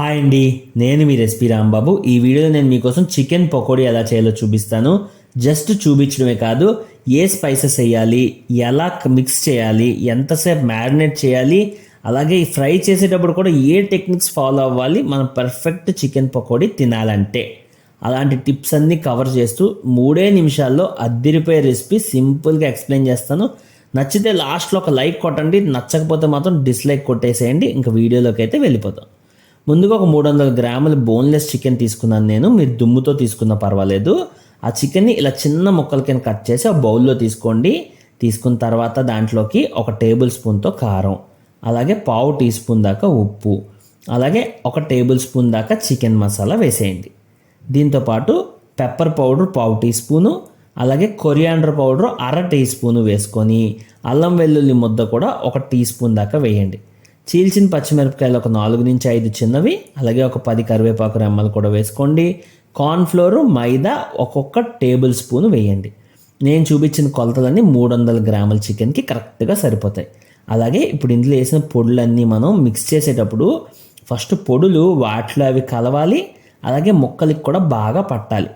Hi అండి, నేను మీ recipe Rambabu. ఈ వీడియోలో నేను మీకోసం చికెన్ పకోడీ ఎలా చేయాలో చూపిస్తాను. జస్ట్ చూపించడమే కాదు, ఏ స్పైసెస్ వేయాలి, ఎలా మిక్స్ చేయాలి, ఎంతసేపు మ్యారినేట్ చేయాలి, అలాగే ఈ ఫ్రై చేసేటప్పుడు కూడా ఏ టెక్నిక్స్ ఫాలో అవ్వాలి మనం పర్ఫెక్ట్ చికెన్ పకోడీ తినాలంటే. అలాంటి టిప్స్ అన్నీ కవర్ చేస్తూ 3 నిమిషాల్లో అద్దిరిపోయే రెసిపీ సింపుల్గా ఎక్స్ప్లెయిన్ చేస్తాను. నచ్చితే లాస్ట్లో ఒక లైక్ కొట్టండి, నచ్చకపోతే మాత్రం డిస్లైక్ కొట్టేసేయండి. ఇంకా వీడియోలోకి అయితే వెళ్ళిపోతాం. ముందుగా ఒక 300 గ్రాముల బోన్లెస్ చికెన్ తీసుకున్నాను నేను. మీరు దుమ్ముతో తీసుకున్నా పర్వాలేదు. ఆ చికెన్ని ఇలా చిన్న ముక్కల కింద కట్ చేసి ఆ బౌల్లో తీసుకోండి. తీసుకున్న తర్వాత దాంట్లోకి 1 టేబుల్ స్పూన్తో కారం, అలాగే పావు టీ స్పూన్ దాకా ఉప్పు, అలాగే 1 టేబుల్ స్పూన్ దాకా చికెన్ మసాలా వేసేయండి. దీంతోపాటు పెప్పర్ పౌడర్ పావు టీ స్పూను, అలాగే కొరియాండర్ పౌడర్ 1/2 టీ స్పూను వేసుకొని అల్లం వెల్లుల్లి ముద్ద కూడా 1 టీ స్పూన్ దాకా వేయండి. చీల్చిన పచ్చిమిరపకాయలు ఒక 4 నుంచి 5 చిన్నవి, అలాగే ఒక 10 కరివేపాకు రెమ్మలు కూడా వేసుకోండి. కార్న్ఫ్లోర్, మైదా ఒక్కొక్క టేబుల్ స్పూన్ వేయండి. నేను చూపించిన కొలతలన్నీ 300 గ్రాముల చికెన్కి కరెక్ట్గా సరిపోతాయి. అలాగే ఇప్పుడు ఇందులో వేసిన పొడులన్నీ మనం మిక్స్ చేసేటప్పుడు ఫస్ట్ పొడులు వాటిలో అవి కలవాలి, అలాగే ముక్కలకి కూడా బాగా పట్టాలి.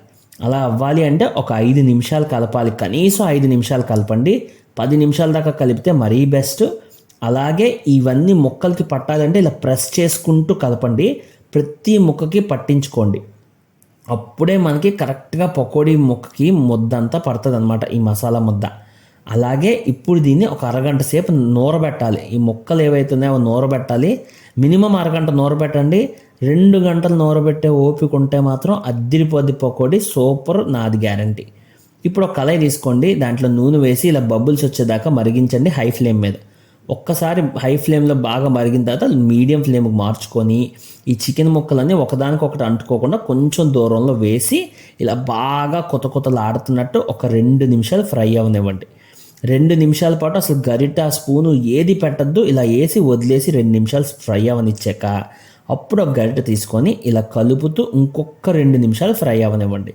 అలా అవ్వాలి అంటే ఒక 5 నిమిషాలు కలపాలి. కనీసం 5 నిమిషాలు కలపండి. 10 నిమిషాల దాకా కలిపితే మరీ బెస్ట్. అలాగే ఇవన్నీ ముక్కలకి పట్టాలంటే ఇలా ప్రెస్ చేసుకుంటూ కలపండి. ప్రతి ముక్కకి పట్టించుకోండి. అప్పుడే మనకి కరెక్ట్గా పకోడీ ముక్కకి ముద్ద అంతా పడుతుంది అనమాట, ఈ మసాలా ముద్ద. అలాగే ఇప్పుడు దీన్ని ఒక అరగంట సేపు నూరబెట్టాలి. ఈ ముక్కలు ఏవైతే ఉన్నాయో నూరబెట్టాలి. మినిమం అరగంట నూరబెట్టండి. 2 గంటలు నూరబెట్టే ఓపిక ఉంటే మాత్రం అద్దిరిపోద్ది పకోడీ, సూపర్, నాది గ్యారంటీ. ఇప్పుడు ఒక కళాయి తీసుకోండి. దాంట్లో నూనె వేసి ఇలా బబుల్స్ వచ్చేదాకా మరిగించండి హై ఫ్లేమ్ మీద. ఒక్కసారి హై ఫ్లేమ్లో బాగా మరిగిన తర్వాత మీడియం ఫ్లేమ్కి మార్చుకొని ఈ చికెన్ ముక్కలన్నీ ఒకదానికొకటి అంటుకోకుండా కొంచెం దూరంలో వేసి ఇలా బాగా కొత్తలాడుతున్నట్టు ఒక 2 నిమిషాలు ఫ్రై అవనివ్వండి. 2 నిమిషాల పాటు అసలు గరిట స్పూను ఏది పెట్టద్దు. ఇలా వేసి వదిలేసి 2 నిమిషాలు ఫ్రై అవనిచ్చాక అప్పుడు ఒక గరిట తీసుకొని ఇలా కలుపుతూ ఇంకొక 2 నిమిషాలు ఫ్రై అవనివ్వండి.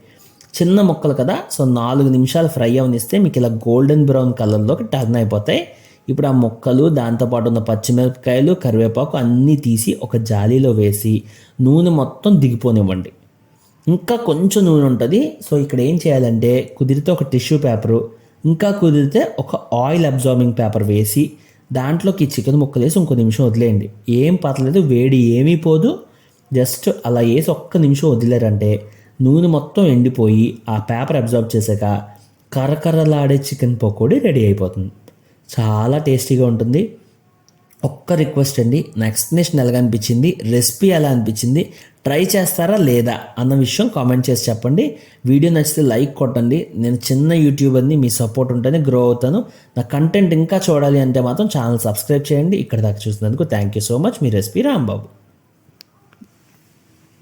చిన్న ముక్కలు కదా, సో 4 నిమిషాలు ఫ్రై అవనిస్తే మీకు ఇలా గోల్డెన్ బ్రౌన్ కలర్లోకి టర్న్ అయిపోతాయి. ఇప్పుడు ఆ ముక్కలు, దాంతోపాటు ఉన్న పచ్చిమిరపకాయలు, కరివేపాకు అన్నీ తీసి ఒక జాలీలో వేసి నూనె మొత్తం దిగిపోనివ్వండి. ఇంకా కొంచెం నూనె ఉంటుంది. సో ఇక్కడ ఏం చేయాలంటే కుదిరితే ఒక టిష్యూ పేపరు, ఇంకా కుదిరితే ఒక ఆయిల్ అబ్జార్బింగ్ పేపర్ వేసి దాంట్లోకి చికెన్ ముక్కలు వేసి ఇంకో నిమిషం వదిలేయండి. ఏం పర్లేదు, వేడి ఏమీ పోదు. జస్ట్ అలా వేసి 1 నిమిషం వదిలేరంటే నూనె మొత్తం ఎండిపోయి ఆ పేపర్ అబ్జార్బ్ చేశాక కరకరలాడే చికెన్ పకోడీ రెడీ అయిపోతుంది. చాలా టేస్టీగా ఉంటుంది. ఒక్క రిక్వెస్ట్ అండి, నా ఎక్స్ప్లెనేషన్ ఎలాగ అనిపించింది, రెసిపీ ఎలా అనిపించింది, ట్రై చేస్తారా లేదా అన్న విషయం కామెంట్ చేసి చెప్పండి. వీడియో నచ్చితే లైక్ కొట్టండి. నేను చిన్న యూట్యూబర్ని, మీ సపోర్ట్ ఉంటేనే గ్రో అవుతాను. నా కంటెంట్ ఇంకా చూడాలి అంటే మాత్రం ఛానల్ సబ్స్క్రైబ్ చేయండి. ఇక్కడ దాకా చూసినందుకు thank you so much. Me recipe Rambabu.